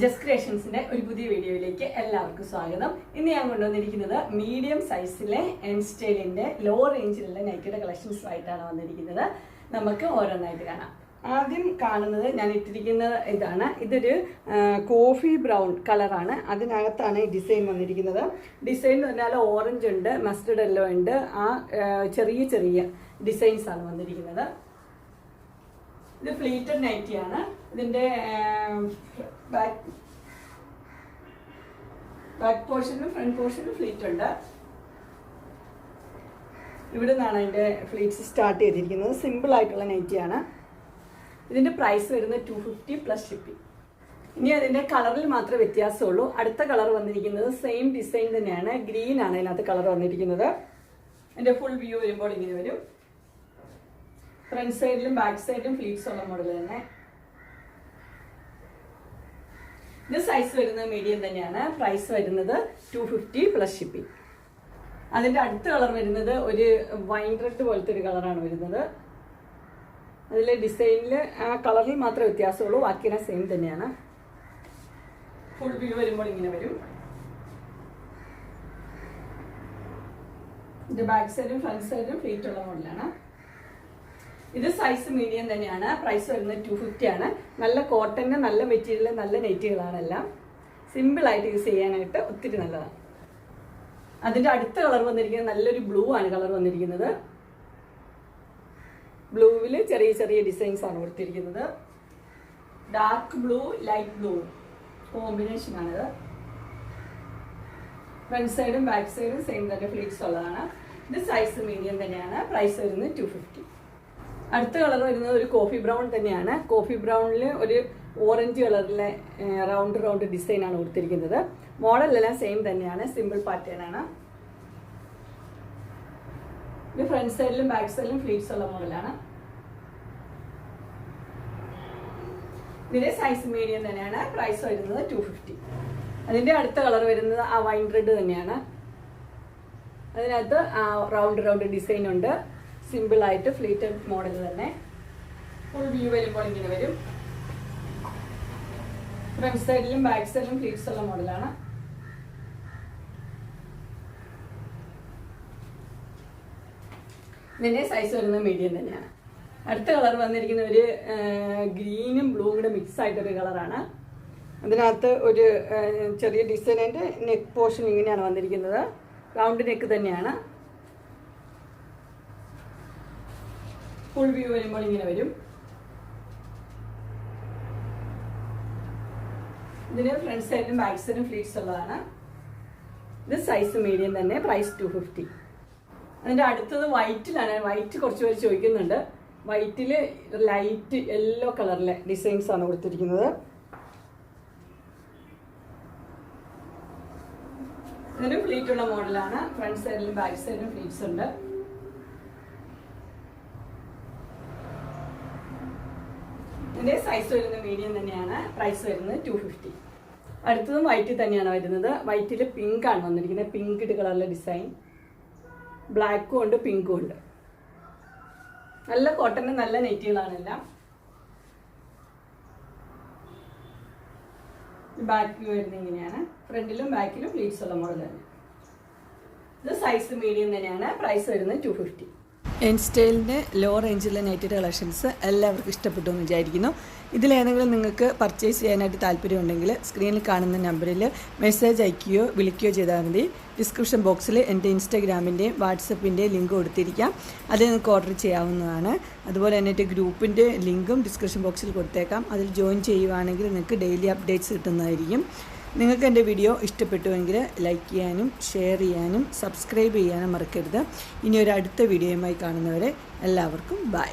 Just ക്രിയേഷൻസിന്റെ ഒരു പുതിയ വീഡിയോയിലേക്ക് എല്ലാവർക്കും സ്വാഗതം. ഇന്ന് ഞാൻ കൊണ്ടുവന്നിരിക്കുന്നത് മീഡിയം സൈസിലെ എൻ സ്റ്റൈലിന്റെ ലോ റേഞ്ചിലുള്ള നൈറ്റിയുടെ കളക്ഷൻസ് ആയിട്ടാണ് വന്നിരിക്കുന്നത്. നമുക്ക് ഓരോന്നായിട്ട് കാണാം. ആദ്യം കാണുന്നത് ഞാൻ ഇട്ടിരിക്കുന്നത് ഇതൊരു കോഫി ബ്രൗൺ കളറാണ്. അതിനകത്താണ് ഈ ഡിസൈൻ വന്നിരിക്കുന്നത്. ഡിസൈൻ എന്ന് പറഞ്ഞാൽ ഓറഞ്ച് ഉണ്ട്, മസ്റ്റർഡ് യെല്ലോ ഉണ്ട്. ചെറിയ ചെറിയ ഡിസൈൻസ് ആണ് വന്നിരിക്കുന്നത്. ഇത് ഫ്ലീറ്റഡ് നൈറ്റിയാണ്. ഇതിന്റെ ബാക്ക് പോർഷനും ഫ്രണ്ട് പോർഷനും ഫ്ലീറ്റ് ഉണ്ട്. ഇവിടെ നിന്നാണ് അതിന്റെ ഫ്ലീറ്റ്സ് സ്റ്റാർട്ട് ചെയ്തിരിക്കുന്നത്. സിമ്പിൾ ആയിട്ടുള്ള നൈറ്റിയാണ്. ഇതിന്റെ പ്രൈസ് വരുന്നത് 250 പ്ലസ് ഷിപ്പിംഗ്. ഇനി അതിന്റെ കളറിൽ മാത്രമേ വ്യത്യാസമുള്ളൂ. അടുത്ത കളർ വന്നിരിക്കുന്നത് സെയിം ഡിസൈൻ തന്നെയാണ്. ഗ്രീൻ ആണ് ഇതിനകത്ത് കളർ വന്നിരിക്കുന്നത്. അതിന്റെ ഫുൾ വ്യൂ വരുമ്പോൾ ഇങ്ങനെ വരും. ഫ്രണ്ട് സൈഡിലും ബാക്ക് സൈഡിലും ഫ്ലീറ്റ്സ് ഉള്ള മോഡൽ തന്നെ. ഇത് സൈസ് വരുന്നത് മീഡിയം തന്നെയാണ്. പ്രൈസ് വരുന്നത് 250 പ്ലസ് ഷിപ്പിംഗ്. അതിന്റെ അടുത്ത കളർ വരുന്നത് ഒരു വൈൻ റെഡ് പോലത്തെ ഒരു കളറാണ് വരുന്നത്. അതിലെ ഡിസൈനിൽ ആ കളറിൽ മാത്രമേ വ്യത്യാസമുള്ളൂ. ബാക്കിയെല്ലാം സെയിം തന്നെയാണ്. ഫുൾ വ്യൂ വരുമ്പോൾ ഇങ്ങനെ വരും. ഇത് ബാക്ക് സൈഡും ഫ്രണ്ട് സൈഡും ഫ്ലീറ്റ് ഉള്ള മോഡലാണ്. ഇത് സൈസ് മീഡിയം തന്നെയാണ്. പ്രൈസ് വരുന്നത് 250 ആണ്. നല്ല കോട്ടന്, നല്ല മെറ്റീരിയൽ, നല്ല നെറ്റുകളാണ് എല്ലാം. സിമ്പിൾ ആയിട്ട് യൂസ് ചെയ്യാനായിട്ട് ഒത്തിരി നല്ലതാണ്. അതിന്റെ അടുത്ത കളർ വന്നിരിക്കുന്നത് നല്ലൊരു ബ്ലൂ ആണ് കളർ വന്നിരിക്കുന്നത്. ബ്ലൂവിൽ ചെറിയ ചെറിയ ഡിസൈൻസ് ആണ് കൊടുത്തിരിക്കുന്നത്. Dark blue, light blue combination ആണിത്. ഫ്രണ്ട് സൈഡും ബാക്ക് സൈഡും സെയിം തന്നെ ഫ്ലീറ്റ്സ് ഉള്ളതാണ്. ഇത് സൈസ് മീഡിയം തന്നെയാണ്. പ്രൈസ് വരുന്നത് 250. അടുത്ത കളർ വരുന്നത് ഒരു കോഫി ബ്രൗൺ തന്നെയാണ്. കോഫി ബ്രൗണിൽ ഒരു ഓറഞ്ച് കളറിലെ റൗണ്ട് ഡിസൈൻ ആണ് കൊടുത്തിരിക്കുന്നത്. മോഡലെല്ലാം സെയിം തന്നെയാണ്. സിമ്പിൾ പാറ്റേൺ ആണ്. ഇത് ഫ്രണ്ട് സൈഡിലും ബാക്ക് സൈഡിലും ഫ്ലീറ്റ്സ് ഉള്ള മോഡലാണ്. ഇതിന്റെ സൈസ് മീഡിയം തന്നെയാണ്. പ്രൈസ് വരുന്നത് 250. അതിന്റെ അടുത്ത കളർ വരുന്നത് ആ വൈൻ റെഡ് തന്നെയാണ്. അതിനകത്ത് റൗണ്ട് ഡിസൈൻ ഉണ്ട്. സിമ്പിൾ ആയിട്ട് ഫ്ലീറ്റഡ് മോഡൽ തന്നെ. ഫുൾ വ്യൂ വരുമ്പോൾ ഇങ്ങനെ വരും. ഫ്രണ്ട് സൈഡിലും ബാക്ക് സൈഡിലും ഫ്ലീറ്റ്സ് ഉള്ള മോഡലാണ്. ഇതിന്റെ സൈസ് വരുന്നത് മീഡിയം തന്നെയാണ്. അടുത്ത കളർ വന്നിരിക്കുന്ന ഒരു ഗ്രീനും ബ്ലൂവും കൂടെ മിക്സ് ആയിട്ടൊരു കളറാണ്. അതിനകത്ത് ഒരു ചെറിയ ഡിസൈനിന്റെ നെക്ക് പോർഷൻ ഇങ്ങനെയാണ് വന്നിരിക്കുന്നത്. റൗണ്ട് നെക്ക് തന്നെയാണ്. ഫുൾ വ്യൂ വരുമ്പോൾ ഇങ്ങനെ വരും. ഇതിന് ഫ്രണ്ട് സൈഡിലും ബാക്ക് സൈഡിലും ഫ്ലീറ്റ്സ് ഉള്ളതാണ്. ഇത് സൈസ് മീഡിയം തന്നെ. പ്രൈസ് 250. അതിന്റെ അടുത്തത് വൈറ്റിലാണ്. വൈറ്റ് കുറച്ച് പേര് ചോദിക്കുന്നുണ്ട്. വൈറ്റിൽ ലൈറ്റ് യെല്ലോ കളറിലെ ഡിസൈൻസ് ആണ് കൊടുത്തിരിക്കുന്നത്. ഇതിന് ഫ്ലീറ്റ് ഉള്ള മോഡലാണ്. ഫ്രണ്ട് സൈഡിലും ബാക്ക് സൈഡിലും ഫ്ലീറ്റ്സ് ഉണ്ട്. ഇതിന്റെ സൈസ് വരുന്നത് മീഡിയം തന്നെയാണ്. പ്രൈസ് വരുന്നത് 250. അടുത്തതും വൈറ്റിൽ തന്നെയാണ് വരുന്നത്. വൈറ്റിൽ പിങ്ക് ആണ് വന്നിരിക്കുന്നത്. പിങ്ക് കളറിലെ ഡിസൈൻ. ബ്ലാക്കും ഉണ്ട്, പിങ്കും ഉണ്ട്. നല്ല കോട്ടന്റെ നല്ല നെറ്റുകളാണ് എല്ലാം. ബാക്ക് വ്യൂ വരുന്നത് ഇങ്ങനെയാണ്. ഫ്രണ്ടിലും ബാക്കിലും ഫ്ലീറ്റ്സ് ഉള്ള മോഡൽ തന്നെ. ഇത് സൈസ് മീഡിയം തന്നെയാണ്. പ്രൈസ് വരുന്നത് 250. എൻ സ്റ്റൈലിൻ്റെ ലോ റേഞ്ചിലെ നൈറ്റിയുടെ കളക്ഷൻസ് എല്ലാവർക്കും ഇഷ്ടപ്പെട്ടു എന്ന് വിചാരിക്കുന്നു. ഇതിലേതെങ്കിലും നിങ്ങൾക്ക് പർച്ചേസ് ചെയ്യാനായിട്ട് താല്പര്യമുണ്ടെങ്കിൽ സ്ക്രീനിൽ കാണുന്ന നമ്പറിൽ മെസ്സേജ് അയക്കുകയോ വിളിക്കുകയോ ചെയ്താൽ മതി. ഡിസ്ക്രിപ്ഷൻ ബോക്സിൽ എൻ്റെ ഇൻസ്റ്റാഗ്രാമിൻ്റെയും വാട്സപ്പിൻ്റെയും ലിങ്ക് കൊടുത്തിരിക്കാം. അത് നിങ്ങൾക്ക് ഓർഡർ ചെയ്യാവുന്നതാണ്. അതുപോലെ തന്നെ എൻ്റെ ഗ്രൂപ്പിൻ്റെ ലിങ്കും ഡിസ്ക്രിപ്ഷൻ ബോക്സിൽ കൊടുത്തേക്കാം. അതിൽ ജോയിൻ ചെയ്യുവാണെങ്കിൽ നിങ്ങൾക്ക് ഡെയിലി അപ്ഡേറ്റ്സ് കിട്ടുന്നതായിരിക്കും. നിങ്ങൾക്ക് എൻ്റെ വീഡിയോ ഇഷ്ടപ്പെട്ടുവെങ്കിൽ ലൈക്ക് ചെയ്യാനും ഷെയർ ചെയ്യാനും സബ്സ്ക്രൈബ് ചെയ്യാനും മറക്കരുത്. ഇനി ഒരു അടുത്ത വീഡിയോയുമായി കാണുന്നവരെ എല്ലാവർക്കും ബൈ.